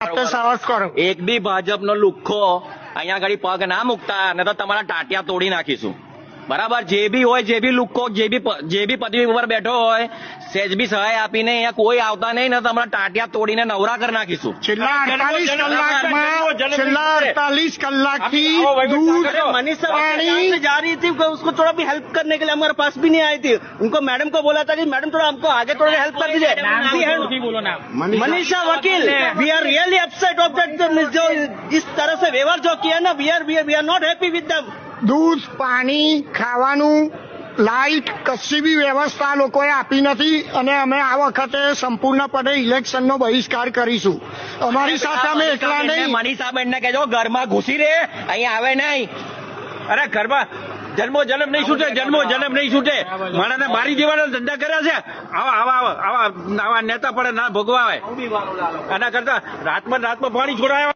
સાહસ કરો. એક બી ભાજપનો લુખ્ખો અહીંયા આગળ પગ ના મૂકતા ને તો તમારા ટાટિયા તોડી નાખીશું. બરાબર? જે બી હોય, જે બી લુખ્ખો, જે બી પદવી ઉપર બેઠો હોય, સેજ બી સહાય આપીને અહીંયા કોઈ આવતા નહીં ને તમારા ટાટિયા તોડીને નવરા કરી નાખીશું. છેલ્લા 48 કલાકથી दूध मनीषा पानी जा रही थी, उसको थोड़ा भी हेल्प करने के लिए हमारे पास भी नहीं आई थी. उनको मैडम को बोला था कि मैडम थोड़ा हमको आगे थोड़ा हेल्प कर दीजिए. Manisha Vakil, we are really upset of that. जो इस तरह से व्यवहार जो किया ना, we are not happy with them. दूध पाणी ખાવાનું લાઇટ કશી બી વ્યવસ્થા લોકોએ આપી નથી અને અમે આ વખતે સંપૂર્ણપણે ઇલેક્શનનો બહિષ્કાર કરીશું. અમારી સાથે અમે એકલા નહીં. મનીષાબેનને કહેજો ઘરમાં ઘૂસી રહે, અહીંયા આવે નહીં. અરે ઘરમાં જન્મો જન્મ નહીં છૂટે, જન્મો જન્મ નહીં છૂટે. માણસને મારી દેવાના ધંધા કર્યા છે. આવા નેતા પડે ના ભોગવાય. આના કરતા રાતમાં પાણી છોડાય.